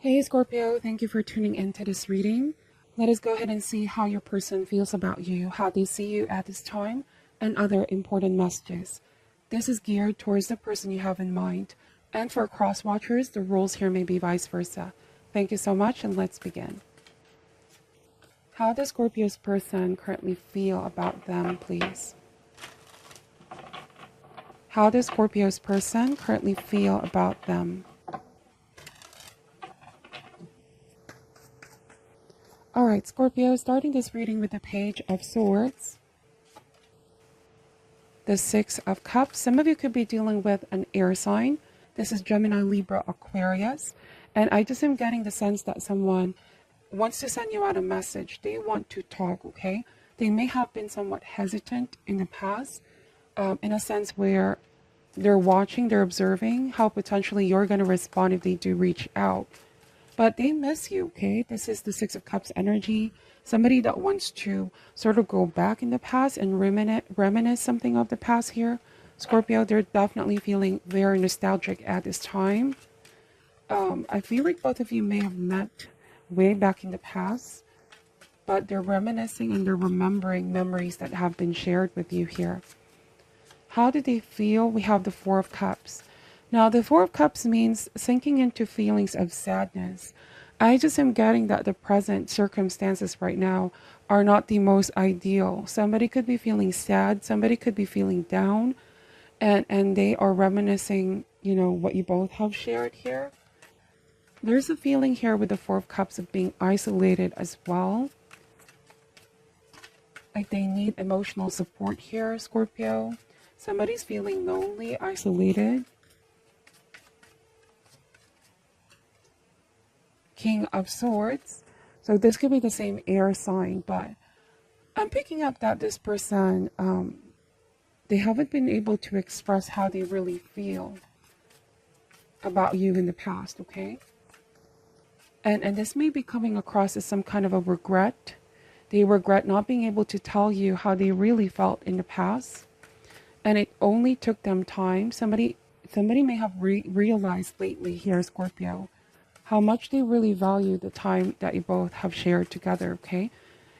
Hey Scorpio, thank you for tuning into this reading. Let us go ahead and see how your person feels about you, how they see you at this time, and other important messages. This is geared towards the person you have in mind. And for cross watchers, the rules here may be vice versa. Thank you so much, and let's begin. How does Scorpio's person currently feel about them, please? How does Scorpio's person currently feel about them? All right, Scorpio, starting this reading with the Page of Swords, the Six of Cups. Some of you could be dealing with an air sign. This is Gemini, Libra, Aquarius. And I just am getting the sense that someone wants to send you out a message. They want to talk, okay? They may have been somewhat hesitant in the past, in a sense where they're watching, they're observing how potentially you're going to respond if they do reach out. But they miss you, okay? This is the Six of Cups energy. Somebody that wants to sort of go back in the past and reminisce something of the past here. Scorpio, they're definitely feeling very nostalgic at this time. I feel like both of you may have met way back in the past, but they're reminiscing and they're remembering memories that have been shared with you here. How do they feel? We have the Four of Cups. Now, the Four of Cups means sinking into feelings of sadness. I just am getting that the present circumstances right now are not the most ideal. Somebody could be feeling sad. Somebody could be feeling down. And they are reminiscing, you know, what you both have shared here. There's a feeling here with the Four of Cups of being isolated as well. Like they need emotional support here, Scorpio. Somebody's feeling lonely, isolated. King of Swords. So this could be the same air sign, but I'm picking up that this person, they haven't been able to express how they really feel about you in the past, okay? And this may be coming across as some kind of a regret. They regret not being able to tell you how they really felt in the past. And it only took them time. Somebody may have realized lately here, Scorpio, how much they really value the time that you both have shared together, okay?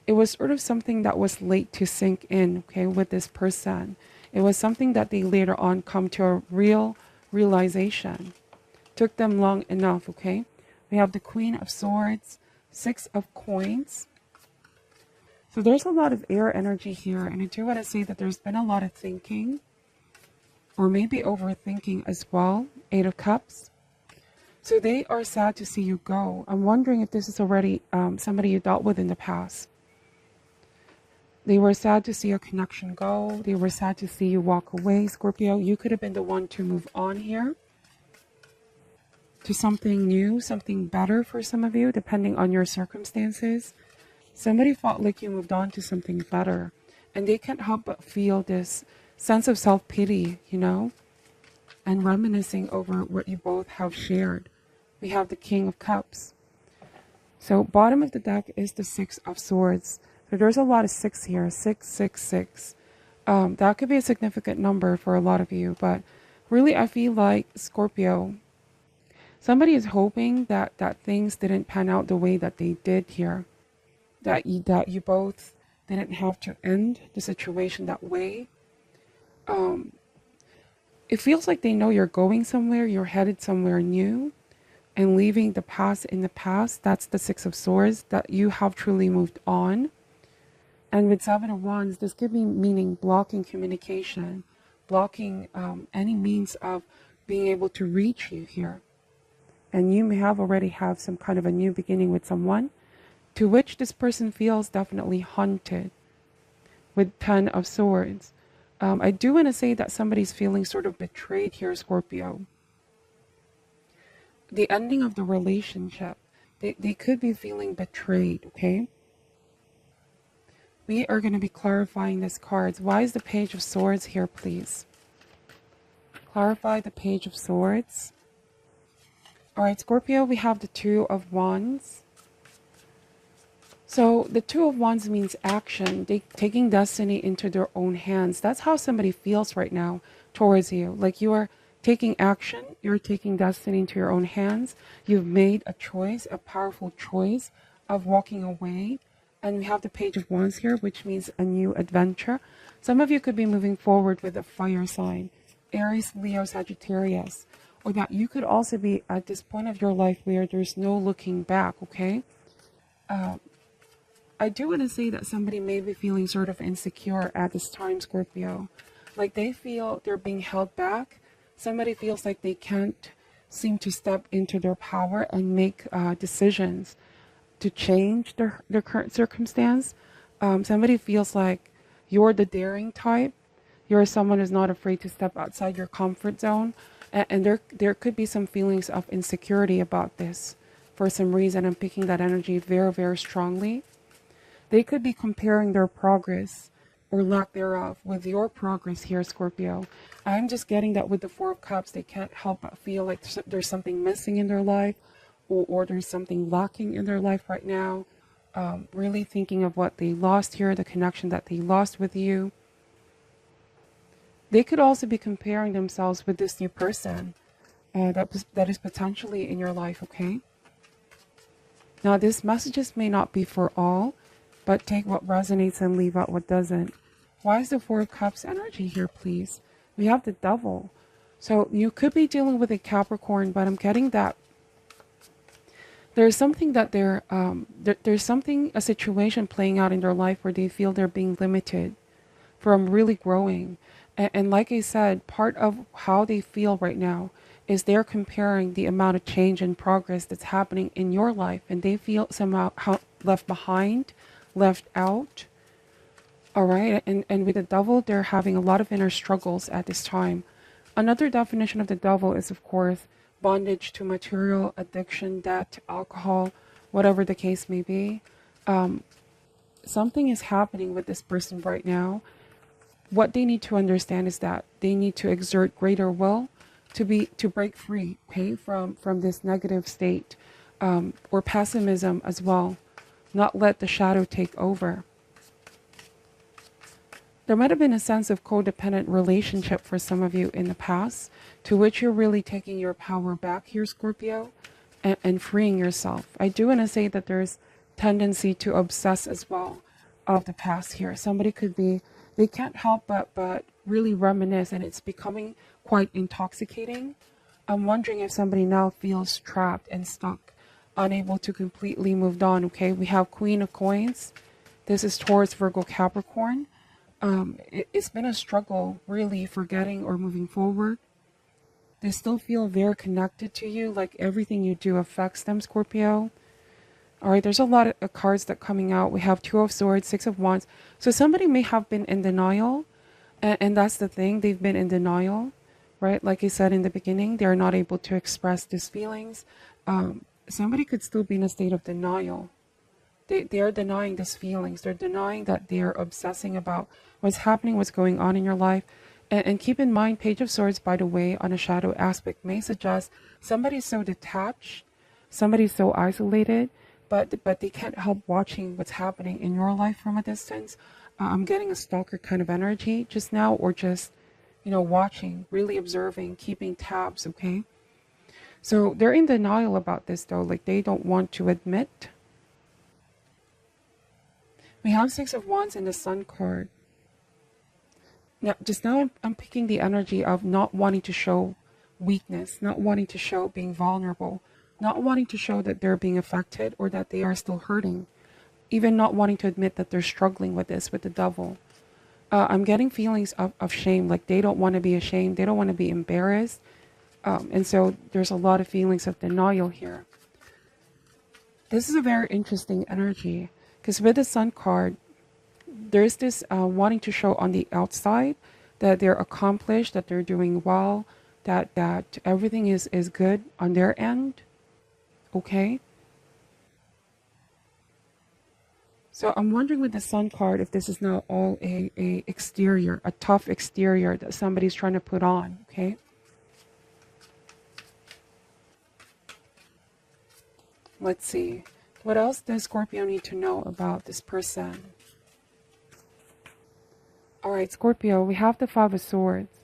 It was sort of something that was late to sink in, okay, with this person. It was something that they later on come to a real realization. Took them long enough, okay? We have the Queen of Swords, Six of Coins. So there's a lot of air energy here, and I do want to say that there's been a lot of thinking, or maybe overthinking as well. Eight of Cups. So they are sad to see you go. I'm wondering if this is already somebody you dealt with in the past. They were sad to see your connection go. They were sad to see you walk away, Scorpio. You could have been the one to move on here to something new, something better for some of you, depending on your circumstances. Somebody felt like you moved on to something better, and they can't help but feel this sense of self-pity, you know, and reminiscing over what you both have shared. We have the King of Cups. So bottom of the deck is the Six of Swords. So there's a lot of six here, 666. That could be a significant number for a lot of you, but really I feel like Scorpio, somebody is hoping that things didn't pan out the way that they did here. That you both didn't have to end the situation that way. It feels like they know you're going somewhere, you're headed somewhere new, and leaving the past in the past. That's the Six of Swords, that you have truly moved on. And with Seven of Wands, this could be meaning blocking communication, blocking any means of being able to reach you here. And you may have already have some kind of a new beginning with someone, to which this person feels definitely haunted with Ten of Swords. I do want to say that somebody's feeling sort of betrayed here, Scorpio. The ending of the relationship, they could be feeling betrayed, okay? We are going to be clarifying this cards. Why is the Page of Swords here, please? Clarify the Page of Swords. All right, Scorpio, we have the Two of Wands. So the Two of Wands means action, taking destiny into their own hands. That's how somebody feels right now towards you. Like you are taking action. You're taking destiny into your own hands. You've made a choice, a powerful choice of walking away. And we have the Page of Wands here, which means a new adventure. Some of you could be moving forward with a fire sign, Aries, Leo, Sagittarius. Or that you could also be at this point of your life where there's no looking back, okay? I do want to say that somebody may be feeling sort of insecure at this time, Scorpio. Like they feel they're being held back. Somebody feels like they can't seem to step into their power and make decisions to change their current circumstance. Somebody feels like you're the daring type. You're someone who's not afraid to step outside your comfort zone. And there could be some feelings of insecurity about this. For some reason, I'm picking that energy very, very strongly. They could be comparing their progress or lack thereof with your progress here, Scorpio. I'm just getting that with the Four of Cups, they can't help but feel like there's something missing in their life, or there's something lacking in their life right now. Really thinking of what they lost here, the connection that they lost with you. They could also be comparing themselves with this new person that is potentially in your life, okay? Now, these messages may not be for all, but take what resonates and leave out what doesn't. Why is the Four of Cups energy here, please? We have the Devil. So you could be dealing with a Capricorn, but I'm getting that there's something that there's something, a situation playing out in their life where they feel they're being limited from really growing. And like I said, part of how they feel right now is they're comparing the amount of change and progress that's happening in your life, and they feel somehow left behind, left out. All right. And with the Devil, they're having a lot of inner struggles at this time. Another definition of the Devil is, of course, bondage to material, addiction, debt, alcohol, whatever the case may be. Something is happening with this person right now. What they need to understand is that they need to exert greater will to break free, okay, from this negative state, or pessimism as well. Not let the shadow take over. There might have been a sense of codependent relationship for some of you in the past, to which you're really taking your power back here, Scorpio, and freeing yourself. I do want to say that there's tendency to obsess as well of the past here. Somebody could be, they can't help but really reminisce, and it's becoming quite intoxicating. I'm wondering if somebody now feels trapped and stuck, unable to completely move on, okay? We have Queen of Coins. This is Taurus, Virgo, Capricorn. It's been a struggle really forgetting or moving forward. They still feel very connected to you, like everything you do affects them, Scorpio. All right, there's a lot of cards that are coming out. We have Two of Swords, Six of Wands. So somebody may have been in denial, and that's the thing. They've been in denial, right? Like I said in the beginning, they're not able to express these feelings. Somebody could still be in a state of denial. They are denying these feelings. They're denying that they're obsessing about what's happening, what's going on in your life. And keep in mind, Page of Swords, by the way, on a shadow aspect may suggest somebody's so detached, somebody's so isolated, but they can't help watching what's happening in your life from a distance. I'm getting a stalker kind of energy just now, or just, watching, really observing, keeping tabs, okay? So they're in denial about this, though, like they don't want to admit. We have Six of Wands in the Sun card. Now I'm picking the energy of not wanting to show weakness, not wanting to show being vulnerable, not wanting to show that they're being affected or that they are still hurting, even not wanting to admit that they're struggling with this, with the Devil. I'm getting feelings of shame, like they don't want to be ashamed, they don't want to be embarrassed. And so there's a lot of feelings of denial here. This is a very interesting energy, because with the Sun card, there's this wanting to show on the outside that they're accomplished, that they're doing well, that everything is good on their end, okay? So I'm wondering with the Sun card if this is now all a exterior, a tough exterior that somebody's trying to put on, okay? Let's see. What else does Scorpio need to know about this person? All right, Scorpio, we have the Five of Swords.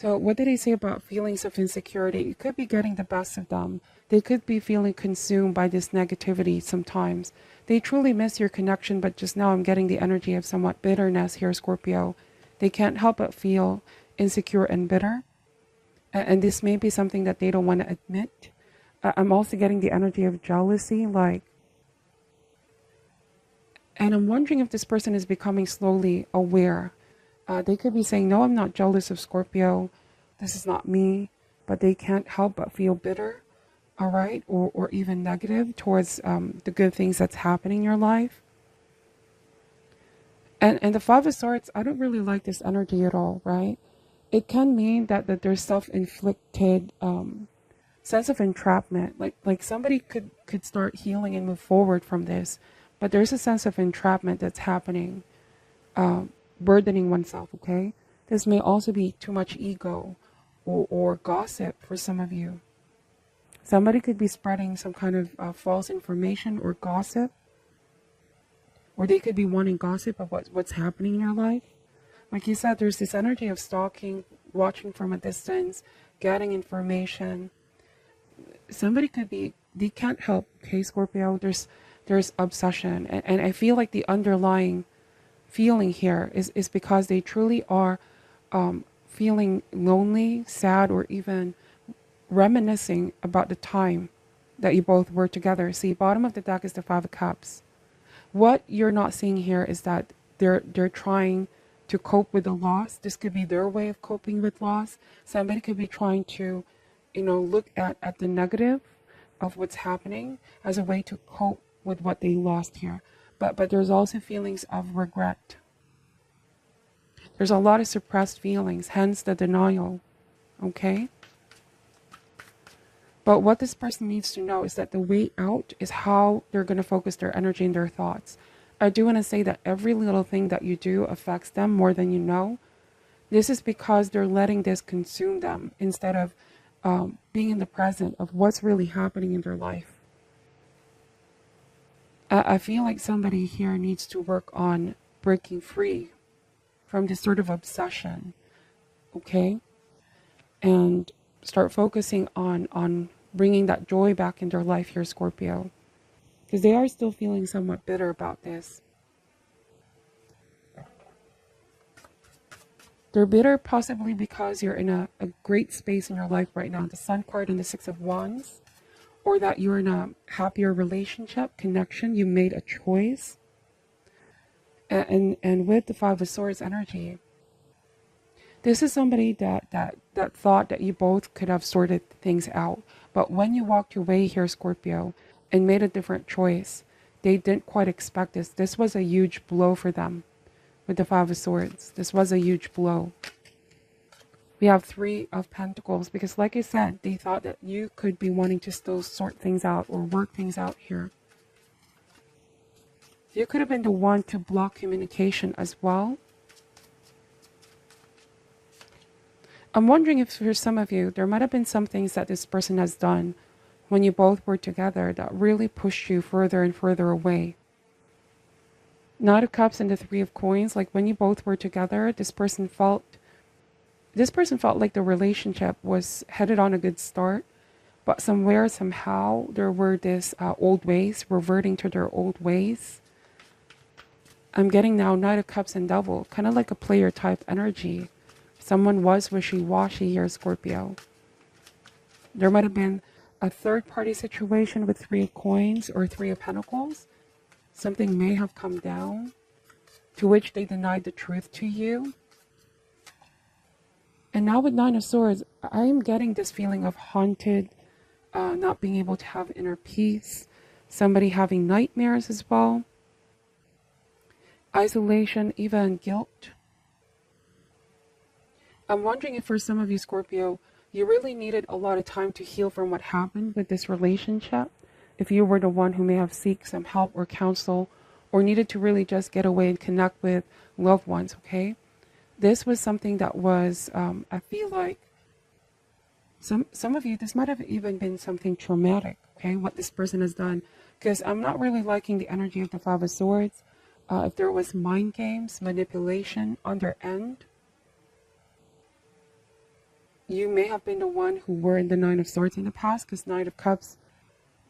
So what did he say about feelings of insecurity? You could be getting the best of them. They could be feeling consumed by this negativity sometimes. They truly miss your connection, but just now I'm getting the energy of somewhat bitterness here, Scorpio. They can't help but feel insecure and bitter. And this may be something that they don't want to admit. I'm also getting the energy of jealousy, and I'm wondering if this person is becoming slowly aware. They could be saying, no, I'm not jealous of Scorpio. This is not me. But they can't help but feel bitter, all right? Or even negative towards the good things that's happening in your life. And the Five of Swords, I don't really like this energy at all, right? It can mean that there's self-inflicted sense of entrapment. Like somebody could start healing and move forward from this. But there's a sense of entrapment that's happening. Burdening oneself, okay? This may also be too much ego or gossip for some of you. Somebody could be spreading some kind of false information or gossip. Or they could be wanting gossip of what's happening in your life. Like you said, there's this energy of stalking, watching from a distance, getting information. Somebody could be, they can't help, okay, Scorpio? There's obsession. And I feel like the underlying feeling here is because they truly are feeling lonely, sad, or even reminiscing about the time that you both were together. See, bottom of the deck is the Five of Cups. What you're not seeing here is that they're trying to cope with the loss. This could be their way of coping with loss. Somebody could be trying to, look at the negative of what's happening as a way to cope with what they lost here. But there's also feelings of regret. There's a lot of suppressed feelings, hence the denial, okay? But what this person needs to know is that the way out is how they're going to focus their energy and their thoughts. I do want to say that every little thing that you do affects them more than you know. This is because they're letting this consume them instead of being in the present of what's really happening in their life. I feel like somebody here needs to work on breaking free from this sort of obsession, okay? And start focusing on bringing that joy back in their life here, Scorpio. Because they are still feeling somewhat bitter about this. They're bitter possibly because you're in a great space in your life right now. The Sun card and the Six of Wands. Or that you're in a happier relationship, connection. You made a choice. And with the Five of Swords energy, this is somebody that thought that you both could have sorted things out. But when you walked away here, Scorpio, and made a different choice, they didn't quite expect this. This was a huge blow for them with the Five of Swords. This was a huge blow. We have Three of Pentacles because, like I said, they thought that you could be wanting to still sort things out or work things out here. You could have been the one to block communication as well. I'm wondering if for some of you, there might have been some things that this person has done when you both were together that really pushed you further and further away. Knight of Cups and the Three of Coins, like when you both were together, this person felt like the relationship was headed on a good start, but somewhere, somehow, there were these old ways, reverting to their old ways. I'm getting now Knight of Cups and Devil, kind of like a player type energy. Someone was wishy-washy here, Scorpio. There might have been a third-party situation with Three of Coins or Three of Pentacles. Something may have come down, to which they denied the truth to you. And now with Nine of Swords, I am getting this feeling of haunted, not being able to have inner peace. Somebody having nightmares as well. Isolation, even guilt. I'm wondering if for some of you, Scorpio, you really needed a lot of time to heal from what happened with this relationship. If you were the one who may have sought some help or counsel, or needed to really just get away and connect with loved ones, okay? This was something that was, I feel like, some of you, this might have even been something traumatic, okay, what this person has done. Because I'm not really liking the energy of the Five of Swords. If there was mind games, manipulation on their end. you may have been the one who were in the Nine of Swords in the past, because Nine of Cups,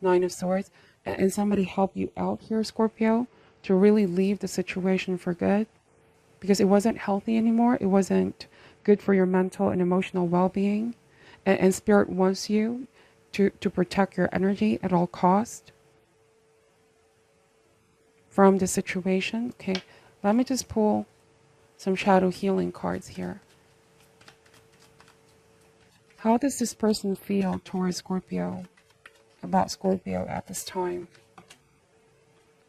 Nine of Swords, and somebody helped you out here, Scorpio, to really leave the situation for good, because it wasn't healthy anymore. It wasn't good for your mental and emotional well-being, and Spirit wants you to protect your energy at all costs from the situation. Okay, let me just pull some shadow healing cards here. How does this person feel towards Scorpio, about Scorpio at this time?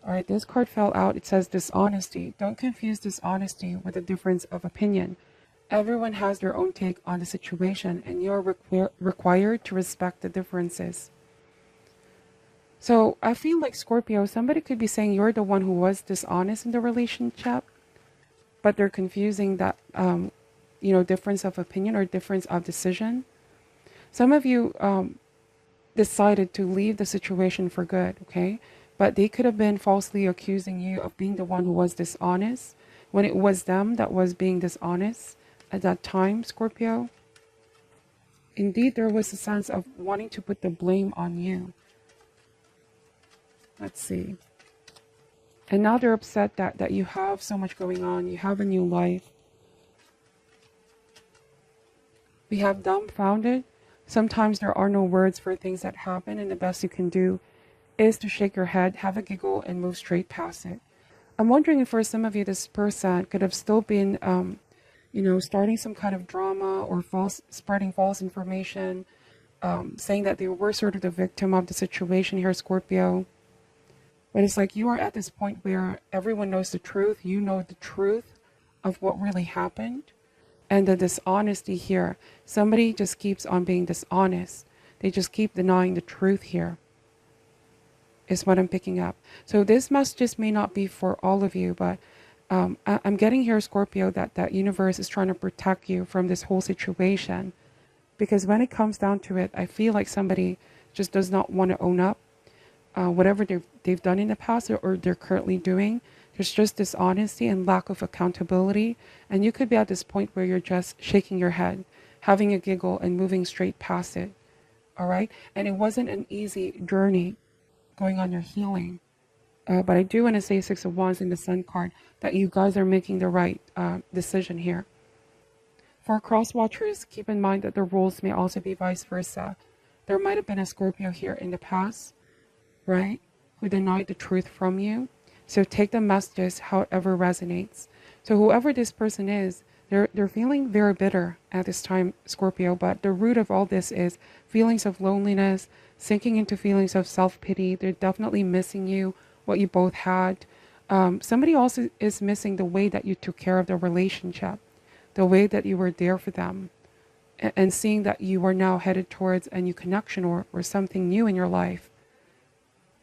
All right, this card fell out. It says dishonesty. Don't confuse dishonesty with a difference of opinion. Everyone has their own take on the situation, and you're required to respect the differences. So I feel like, Scorpio, somebody could be saying you're the one who was dishonest in the relationship, but they're confusing that, difference of opinion or difference of decision. Some of you decided to leave the situation for good, okay? But they could have been falsely accusing you of being the one who was dishonest when it was them that was being dishonest at that time, Scorpio. Indeed, there was a sense of wanting to put the blame on you. Let's see. And now they're upset that you have so much going on. You have a new life. We have dumbfounded. Sometimes there are no words for things that happen, and the best you can do is to shake your head, have a giggle, and move straight past it. I'm wondering if for some of you, this person could have still been, starting some kind of drama or spreading false information, saying that they were sort of the victim of the situation here, Scorpio. But it's like you are at this point where everyone knows the truth. You know the truth of what really happened. And the dishonesty here, somebody just keeps on being dishonest. They just keep denying the truth here, is what I'm picking up. So this message may not be for all of you, but I'm getting here, Scorpio, that universe is trying to protect you from this whole situation. Because when it comes down to it, I feel like somebody just does not want to own up. Whatever they've done in the past or they're currently doing, there's just dishonesty and lack of accountability. And you could be at this point where you're just shaking your head, having a giggle, and moving straight past it. All right? And it wasn't an easy journey going on your healing. But I do want to say Six of Wands in the Sun card, that you guys are making the right decision here. For cross watchers, keep in mind that the rules may also be vice versa. There might have been a Scorpio here in the past, right, who denied the truth from you. So take the messages however resonates. So whoever this person is, they're feeling very bitter at this time, Scorpio, but the root of all this is feelings of loneliness, sinking into feelings of self-pity. They're definitely missing you, what you both had. Somebody also is missing the way that you took care of the relationship, the way that you were there for them, and seeing that you are now headed towards a new connection or something new in your life.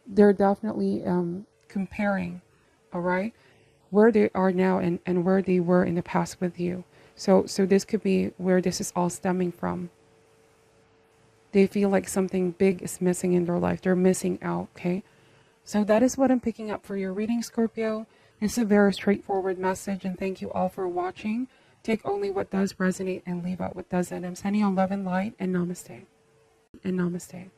They're definitely comparing, all right, where they are now and where they were in the past with you. So this could be where this is all stemming from. They feel like something big is missing in their life. They're missing out, okay? So that is what I'm picking up for your reading, Scorpio. It's a very straightforward message, and thank you all for watching. Take only what does resonate and leave out what doesn't. I'm sending you love and light, and namaste. And namaste.